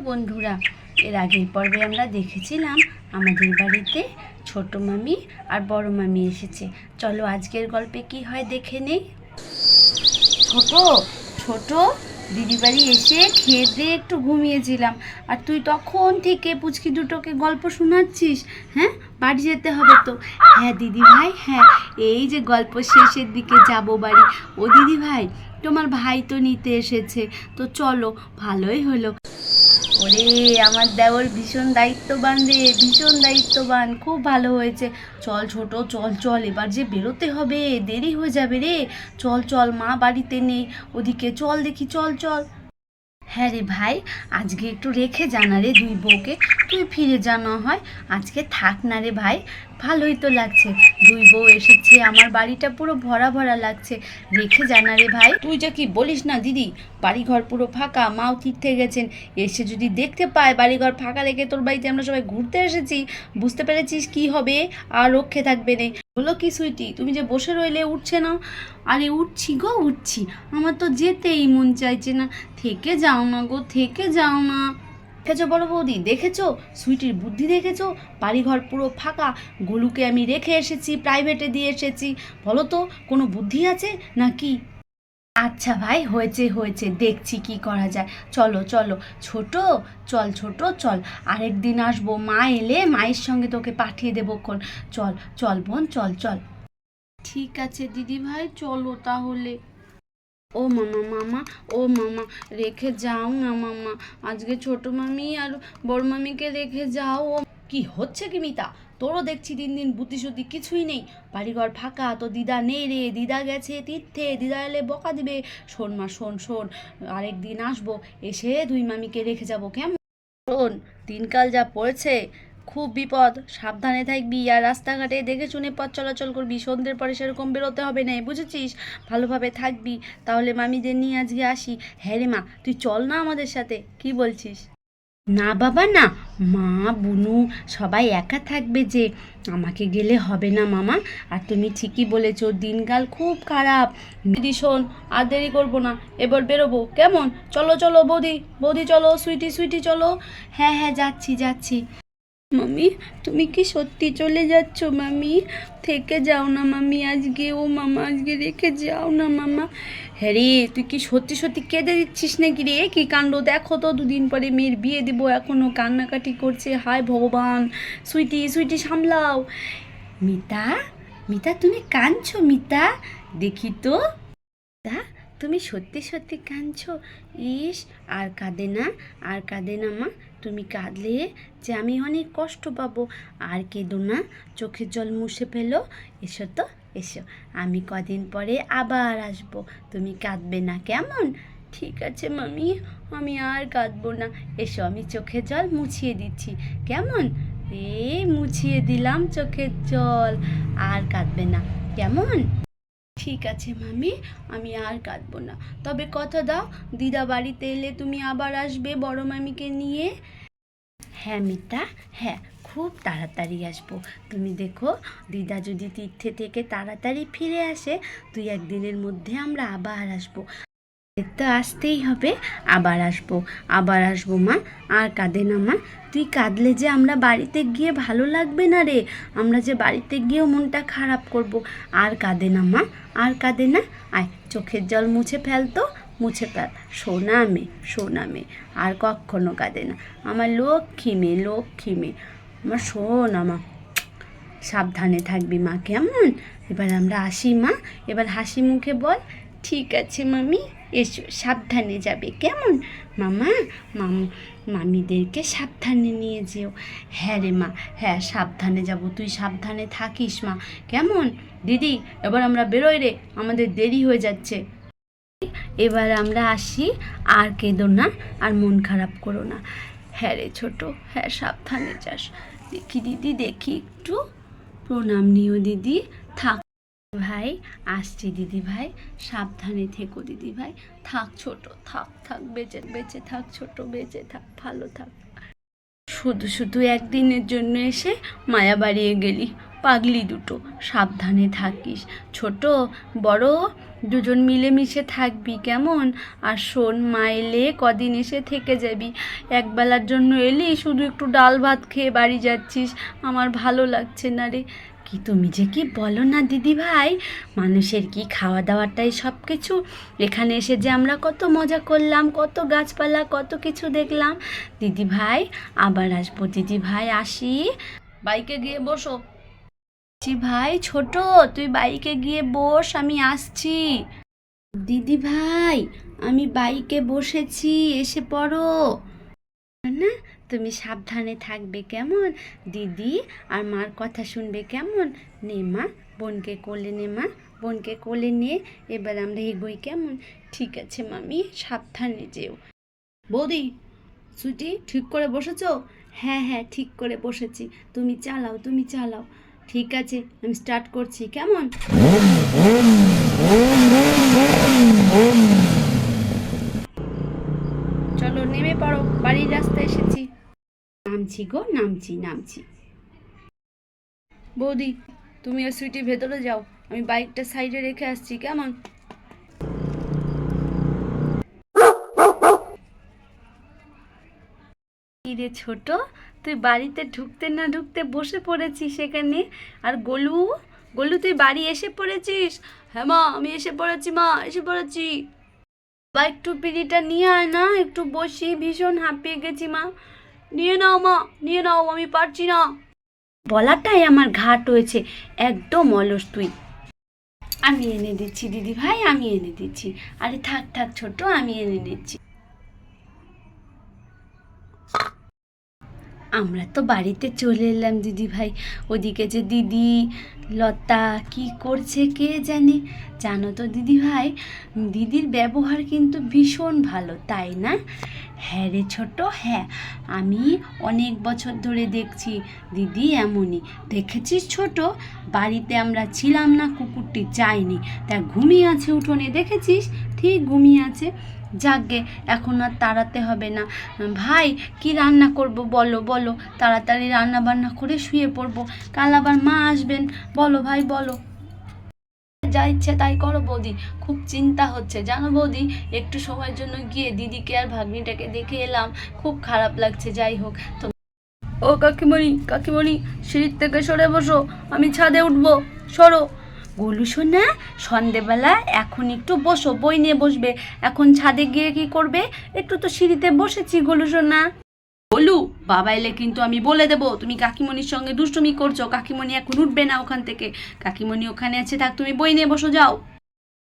বন্ধুরা, এর আগের পর্বে আমরা দেখেছিলাম আমাদের বাড়িতে ছোট মামি আর বড় মামি এসেছে। চলো আজকের গল্পে কি হয় দেখে নেই। ছোট ছোট দিদি বাড়ি এসে খেয়ে দিয়ে একটু ঘুমিয়েছিলাম, আর তুই তখন থেকে পুচকি দুটোকে গল্প শোনাচ্ছিস। হ্যাঁ, বাড়ি যেতে হবে তো। হ্যাঁ দিদি ভাই, হ্যাঁ এই যে গল্প শেষের দিকে যাব বাড়ি। ও দিদি ভাই, তোমার ভাই তো নিতে এসেছে, তো চলো, ভালোই হলো। ওরে আমার দেওর ভীষণ দায়িত্ববান রে, ভীষণ দায়িত্ববান, খুব ভালো হয়েছে। চল ছোট, চল চল, এবার যে বেরোতে হবে, দেরি হয়ে যাবে রে। চল চল, মা বাড়িতে নেই, ওদিকে চল দেখি, চল চল। হ্যাঁ রে ভাই, আজকে একটু রেখে জানা রে দুই বউকে, তুই ফিরে জানা হয়। আজকে থাক না রে ভাই, ভালোই তো লাগছে, দুই বউ এসেছে, আমার বাড়িটা পুরো ভরা ভরা লাগছে, রেখে জানা রে ভাই। তুই যে কি বলিস না দিদি, বাড়িঘর পুরো ফাঁকা, মাও তীর্থে গেছেন, এসে যদি দেখতে পায় বাড়িঘর ফাঁকা রেখে তোর বাড়িতে আমরা সবাই ঘুরতে এসেছি, বুঝতে পেরেছিস কি হবে, আর রক্ষে থাকবে না। হলো কি সুইটি, তুমি যে বসে রইলে, উঠছে না? আরে উঠছি গো, উঠছি, আমার তো যেতেই মন চাইছে না। থেকে যাও না গো, থেকে যাও না। দেখেছো বড় বৌদি, দেখেছো সুইটির বুদ্ধি, দেখেছো? বাড়িঘর পুরো ফাঁকা, গোলুকে আমি রেখে এসেছি, প্রাইভেটে দিয়ে এসেছি, বলো তো কোনো বুদ্ধি আছে নাকি? আচ্ছা ভাই, হয়েছে হয়েছে, দেখছি কি করা যায়। চলো চলো ছোট, চল ছোট চল, আরেকদিন আসবো, মা এলে মায়ের সঙ্গে তোকে পাঠিয়ে দেবো খন। চল চল বোন, চল চল। ঠিক আছে দিদি ভাই, চলো তাহলে। ও মামা, মামা, ও মামা, রেখে যাও না মামা, আজকে ছোট মামি আর বড় মামিকে রেখে যাও। ও কি হচ্ছে কি মিতা, তোরও দেখছি দিন দিন বুদ্ধি শুদ্ধি কিছুই নেই। বাড়িঘর ফাঁকা, তো দিদা নেই রে, দিদা গেছে তীর্থে, দিদা এলে বকা দিবে। শোন মা, শোন শোন, আরেকদিন আসবো, এসে দুই মামিকে রেখে যাবো, কেমন? শোন, দিনকাল যা পড়েছে, খুব বিপদ, সাবধানে থাকবি, আর রাস্তাঘাটে দেখে শুনে পথ চলাচল করবি, সন্ধ্যের পরে সেরকম বেরোতে হবে না, বুঝেছিস? ভালোভাবে থাকবি। তাহলে মামিদের নিয়ে আজকে আসি। হ্যাঁ রে মা, তুই চল না আমাদের সাথে, কি বলছিস? না বাবা না, মা বুনু সবাই একা থাকবে যে, আমাকে গেলে হবে না মামা। আর তুমি ঠিকই বলেছ, দিনকাল খুব খারাপ। দিদি শোন, আর দেরি করবো না, এবার বেরোবো, কেমন? চলো চলো বৌদি, বৌদি চলো, সুইটি সুইটি চলো। হ্যাঁ হ্যাঁ, যাচ্ছি যাচ্ছি। মামি, তুমি কি সত্যি চলে যাচ্ছ মামি? থেকে যাও না মামি আজকে, ও মামা আজকে রেখে যাও না মামা। হ্যাঁ রে, তুই কি সত্যি সত্যি কেঁদে দিচ্ছিস নাকি রে? কি কাণ্ড, দেখো তো, দুদিন পরে মেয়ের বিয়ে দিব, এখনো কান্নাকাটি করছে, হায় ভগবান। সুইটি সুইটি সামলাও। মিতা, মিতা তুমি কাঁদছো মিতা, দেখি তো। তা তুমি সত্যি সত্যি কাঁদছো? ইস, আর কাঁদে না, আর কাঁদে না মা, তুমি কাঁদলে যে আমি অনেক কষ্ট পাবো। আর কেঁদো না, চোখের জল মুছে ফেলো। এসো তো, এসো, আমি কদিন পরে আবার আসবো, তুমি কাঁদবে না, কেমন? ঠিক আছে মামি, আমি আর কাঁদবো না। এসো, আমি চোখের জল মুছিয়ে দিচ্ছি, কেমন? মুছিয়ে দিলাম চোখের জল, আর কাঁদবে না, কেমন? ঠিক আছে মামি, আমি আর কাঁদবো না। তবে কথা দাও, দিদা বাড়িতে এলে তুমি আবার আসবে বড় মামিকে নিয়ে? হ্যাঁ মিতা, হ্যাঁ, খুব তাড়াতাড়ি আসবো। তুমি দেখো, দিদা যদি তীর্থে থেকে তাড়াতাড়ি ফিরে আসে, দুই একদিনের মধ্যে আমরা আবার আসবো। তো আসতেই হবে, আবার আসবো, আবার আসবো মা। আর কাঁদে না মা, তুই কাঁদলে যে আমরা বাড়িতে গিয়ে ভালো লাগবে না রে, আমরা যে বাড়িতে গিয়েও মনটা খারাপ করব। আর কাঁদে না মা, আর কাঁদে না। আয়, চোখের জল মুছে ফেলতো, মুছে ফেল, সোনা মেয়ে, সোনা মেয়ে, আর কখনো কাঁদে না, আমার লক্ষ্মী মেয়ে, লক্ষ্মী মেয়ে, আমার সোনা মা। সাবধানে থাকবি মা, কেমন? এবার আমরা আসি মা, এবার হাসি মুখে বল, ঠিক আছে মামি, এসো, সাবধানে যাবে, কেমন? মামা, মামিদেরকে সাবধানে নিয়ে যেও। হ্যাঁ রে মা, হ্যাঁ সাবধানে যাব, তুই সাবধানে থাকিস মা, কেমন? দিদি, এবার আমরা বেরোই রে, আমাদের দেরি হয়ে যাচ্ছে। এবার আমরা আসি, আর কেঁদো না, আর মন খারাপ করো না। হ্যাঁ রে ছোট, হ্যাঁ সাবধানে যাস। দেখি দিদি, দেখি একটু, প্রণাম নিও দিদি, থাক ভাই, আসছি দিদি ভাই, সাবধানে থেকো দিদি ভাই, থাক ছোট, থাক থাক, বেঁচে বেঁচে থাক ছোট, বেঁচে থাক, ভালো থাক। শুধু শুধু একদিনের জন্য এসে মায়া বাড়িয়ে গেলি, পাগলি দুটো, সাবধানে থাকিস। ছোট বড় দুজন মিলেমিশে থাকবি কেমন? আর শোন, মা এলে কদিন এসে থেকে যাবি। একবেলার জন্য এলি, শুধু একটু ডাল ভাত খেয়ে বাড়ি যাচ্ছিস, আমার ভালো লাগছে না রে। কি তুমি যে কি বলো না দিদি ভাই, মানুষের কি খাওয়া দাওয়াটাই সব কিছু। এখানে এসে যে আমরা কত মজা করলাম, কত গাছপালা, কত কিছু দেখলাম। দিদি ভাই আবার আসবো, দিদি ভাই আসি। বাইকে গিয়ে বসো। ভাই ছোট, তুই বাইকে গিয়ে বস, আমি আসছি। দিদি ভাই আমি বাইকে বসেছি, এসে পড়ো। না, তুমি সাবধানে থাকবে কেমন? দিদি আর মার কথা শুনবে কেমন? নে মা, বোনকে কোলে নে মা, বোনকে কোলে নিয়ে এবার আমরা এগোই কেমন? ঠিক আছে মামি, সাবধানে যেও। বৌদি, সুইটি ঠিক করে বসেছো? হ্যাঁ হ্যাঁ, ঠিক করে বসেছি। তুমি চালাও, তুমি চালাও। ঠিক আছে, আমি স্টার্ট করছি কেমন? চলো নেমে পড়ো, বাড়ির রাস্তায় এসেছি। নামছি গো, নামছি নামছি। বৌদি, তুমি আর সুইটি ভেতরে যাও, আমি বাইকটা সাইডে রেখে আসছি কেমন? রে ছোট, তুই বাড়িতে ঢুকতে না ঢুকতে বসে পড়েছিস সেখানে। আর গোলু, গোলু তুই বাড়ি এসে পড়েছিস? হ্যাঁ মা, আমি এসে পড়েছি মা, এসে পড়েছি। বা একটু পিড়িটা নিয়ে আয় না, একটু বসি, ভীষণ হাঁপিয়ে গেছি মা। নিয়ে নাও মা, নিয়ে নাও, আমি পারছি না। বলাটাই আমার ঘাট হয়েছে, একদম অলস তুই। আমি এনে দিচ্ছি দিদি ভাই, আমি এনে দিচ্ছি। আরে থাক থাক ছোট, আমি এনে দিচ্ছি। আমরা তো বাড়িতে চলে এলাম দিদি ভাই। ওদিকে যে দিদি লতা কি করছে কে জানে। জানো তো দিদি ভাই, দিদির ব্যবহার কিন্তু ভীষণ ভালো, তাই না? হ্যাঁ রে ছোট, হ্যাঁ, আমি অনেক বছর ধরে দেখছি দিদি এমনই। দেখেছিস ছোট, বাড়িতে আমরা ছিলাম না, কুকুরটি যায়নি, তা ঘুমিয়ে আছে উঠোনে, দেখেছিস? ঠিক ঘুমিয়ে আছে। যাকগে, এখন আর তাড়াতে হবে না। ভাই কি রান্না করব বলো বলো, তাড়াতাড়ি রান্না বান্না করে শুয়ে পড়বো, কাল আবার মা আসবেন। বলো ভাই বলো। যা ইচ্ছে তাই করো বৌদি, খুব চিন্তা হচ্ছে জানো বৌদি। একটু সময়ের জন্য গিয়ে দিদিকে আর ভাগ্নিটাকে দেখে এলাম, খুব খারাপ লাগছে। যাই হোক তো। ও কাকিমণি, কাকিমণি সিঁড়ির থেকে সরে বসো, আমি ছাদে উঠবো, সরো। গোলু সোনা, সন্ধেবেলা এখন একটু বসো, বই নিয়ে বসবে, এখন ছাদে গিয়ে কি করবে? একটু তো সিঁড়িতে বসেছি গোলু সোনা। গোলু, বাবা এলে কিন্তু আমি বলে দেবো তুমি কাকিমণির সঙ্গে দুষ্টুমি করছো। কাকিমণি এখন উঠবে না ওখান থেকে, কাকিমণি ওখানে আছে, থাক, তুমি বই নিয়ে বসো, যাও।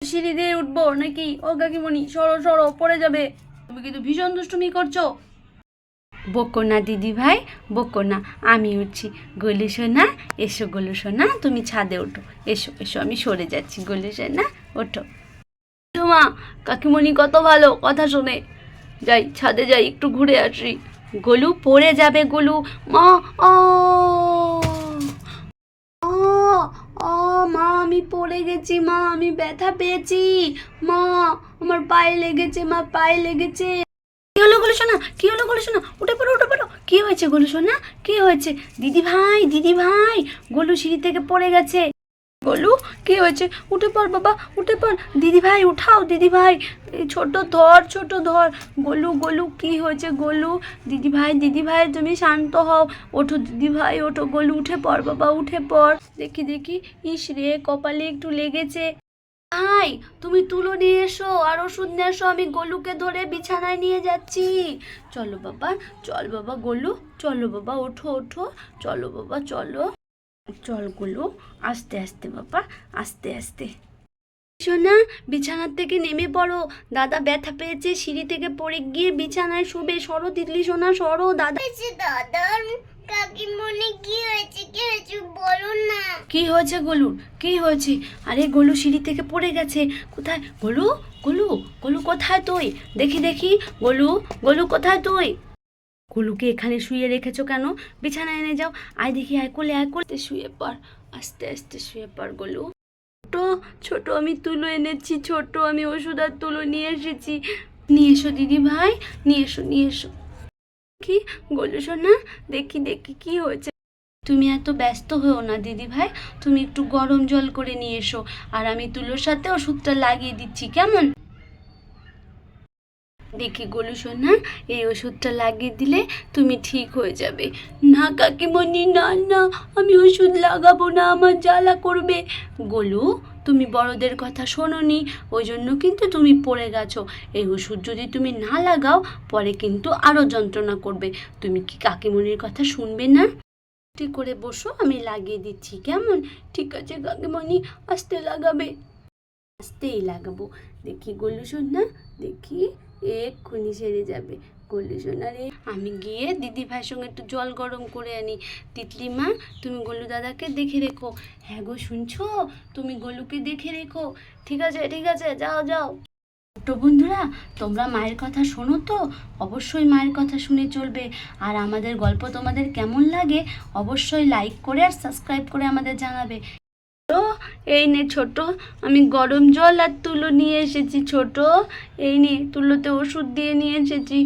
সিঁড়ি দিয়ে উঠবো নাকি? ও কাকিমণি সরো সরো, পড়ে যাবে, তুমি কিন্তু ভীষণ দুষ্টুমি করছো। বকো না দিদি ভাই, বকো না, আমি উঠছি। গোলু সোনা, এসো গোলু সোনা, তুমি ছাদে ওঠো, এসো এসো, আমি সরে যাচ্ছি। গোলু সোনা ওঠো। মা, কাকিমণি কত ভালো, কথা শোনে। যাই ছাদে, যাই একটু ঘুরে আসি। গোলু পড়ে যাবে গোলু। মা, ও ও মা, আমি পড়ে গেছি মা, আমি ব্যথা পেয়েছি মা, আমার পায়ে লেগেছে মা, পায়ে লেগেছে। কি হলো গোলু সোনা, কি হলো গোলু সোনা? উঠে পড়ো, উঠে পড়ো। কি হয়েছে গোলু সোনা, কি হয়েছে? দিদি ভাই, দিদি ভাই, গোলু সিঁড়ি থেকে পড়ে গেছে। গোলু কি হয়েছে? উঠে পড় বাবা, উঠে পড়। দিদি ভাই উঠাও, দিদি ভাই, ছোট ধর, ছোট ধর। গোলু, গোলু কি হয়েছে গোলু? দিদি ভাই তুমি শান্ত হও, ওঠো দিদি ভাই, ওঠো। গোলু উঠে পড় বাবা, উঠে পড়। দেখি দেখি, ইস রে, কপালে একটু লেগেছে। ভাই তুমি তুলো নিয়ে এসো আর ওষুধ নিয়ে এসো, আমি গোলুকে ধরে বিছানায় নিয়ে যাচ্ছি। চলো বাবা, চল বাবা গোলু, চলো বাবা, ওঠো ওঠো, চলো বাবা চলো। চল গোলু, আস্তে আস্তে বাবা, আস্তে আস্তে। সোনা, বিছানার থেকে নেমে পড়ো, দাদা ব্যথা পেয়েছে, সিঁড়ি থেকে পড়ে গিয়ে বিছানায় শুবে। সরো তিতলি সোনা, সরো। দাদা দাদা, কাকিমণি কি হয়েছে, কি হয়েছে বলো না। কি হয়েছে গোলুর, কি হয়েছে? আরে গোলু সিঁড়ি থেকে পড়ে গেছে। কোথায় গোলু? গোলু, গোলু কোথায় তুই? দেখি দেখি, গোলু, গোলু কোথায় তুই? গোলুকে এখানে শুয়ে রেখেছো কেন? বিছানায় এনে যাও। আয় দেখি, আয় কোলে, আয় কোলে, শুয়ে পড়, আস্তে আস্তে শুয়ে পড় গোলু। ছোট, ছোট আমি তুলো এনেছি, ছোট আমি ওষুধ আর তুলো নিয়ে এসেছি। নিয়ে এসো দিদি ভাই, নিয়ে এসো, নিয়ে এসো। কি গোলু সোনা, দেখি দেখি কি হয়েছে? তুমি এত ব্যস্ত হও না দিদি ভাই, তুমি একটু গরম জল করে নিয়ে এসো, আর আমি তুলোর সাথে ওষুধটা লাগিয়ে দিচ্ছি, কেমন? দেখি গোলু সোনা, এই ওষুধটা লাগিয়ে দিলে তুমি ঠিক হয়ে যাবে। না কাকিমণি, না না, আমি ওষুধ লাগাবো না, আমার জ্বালা করবে। গোলু, তুমি বড়দের কথা শোনোনি, ওই জন্য কিন্তু তুমি পড়ে গেছো। এই ওষুধ যদি তুমি না লাগাও পরে কিন্তু আরও যন্ত্রণা করবে। তুমি কি কাকিমণির কথা শুনবে না? ঠিক করে বসো, আমি লাগিয়ে দিচ্ছি, কেমন? ঠিক আছে কাকিমণি, আস্তে লাগাবে। আস্তেই লাগাবো। দেখি গোলু সোনা, দেখি এক্ষুনি সেরে যাবে। গোলু সোনা রে, আমি গিয়ে দিদি ভাইয়ের সঙ্গে একটু জল গরম করে আনি। তিতলি মা, তুমি গোলু দাদাকে দেখে রেখো। হ্যাঁ গো, শুনছো? তুমি গোলুকে দেখে রেখো। ঠিক আছে ঠিক আছে, যাও যাও। ছোট্ট বন্ধুরা, তোমরা মায়ের কথা শোনো তো? অবশ্যই মায়ের কথা শুনে চলবে। আর আমাদের গল্প তোমাদের কেমন লাগে অবশ্যই লাইক করে আর সাবস্ক্রাইব করে আমাদের জানাবে। তো এই নে ছোট, আমি গরম জল আর তুলো নিয়ে এসেছি। ছোট, এই নে, তুলোতে ওষুধ দিয়ে নিয়ে এসেছি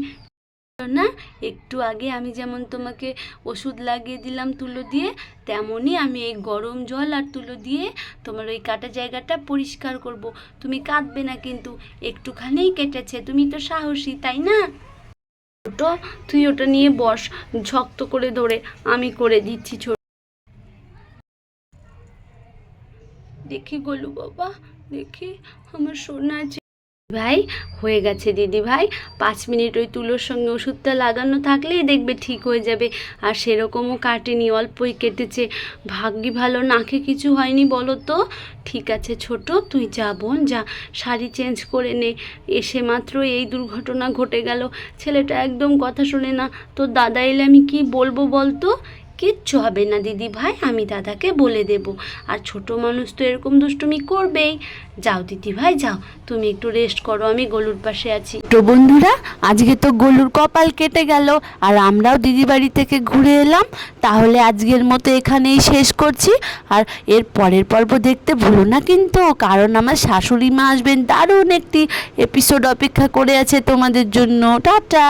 না। একটু আগে আমি যেমন তোমাকে ওষুধ লাগিয়ে দিলাম তুলো দিয়ে, তেমনই আমি এই গরম জল আর তুলো দিয়ে তোমার ওই কাটা জায়গাটা পরিষ্কার করব। তুমি কাঁদবে না কিন্তু, একটুখানেই কেটেছে, তুমি তো সাহসী তাই না? ছোট, তুই ওটা নিয়ে বস শক্ত করে ধরে, আমি করে দিচ্ছি। ছোট, দেখি গোলু বাবা, দেখি আমার সোনা আছে। ভাই, হয়ে গেছে দিদি ভাই, 5 মিনিট ওই তুলোর সঙ্গে ওষুধটা লাগানো থাকলেই দেখবে ঠিক হয়ে যাবে। আর সেরকমও কাটেনি, অল্পই কেটেছে। ভাগ্যি ভালো, নাকে কিছু হয়নি বলো তো। ঠিক আছে ছোট, তুই যা বোন যা, শাড়ি চেঞ্জ করে নে। এসে মাত্র এই দুর্ঘটনা ঘটে গেল। ছেলেটা একদম কথা শোনে না। তোর দাদা এলে আমি কি বলবো বলতো? কিচ্ছু হবে না দিদি ভাই, আমি দাদাকে বলে দেব। আর ছোট মানুষ তো এরকম দুষ্টুমি করবেই। যাও দিদি ভাই যাও, তুমি একটু রেস্ট করো, আমি গোলুর পাশে আছি। তো বন্ধুরা, আজকে তো গোলুর কপাল কেটে গেল, আর আমরাও দিদি বাড়ি থেকে ঘুরে এলাম। তাহলে আজকের মতো এখানেই শেষ করছি। আর এর পরের পর্ব দেখতে ভুলো না কিন্তু, কারণ আমার শাশুড়ি মা আসবেন, দারুণ একটি এপিসোড অপেক্ষা করে আছে তোমাদের জন্য। টাটা।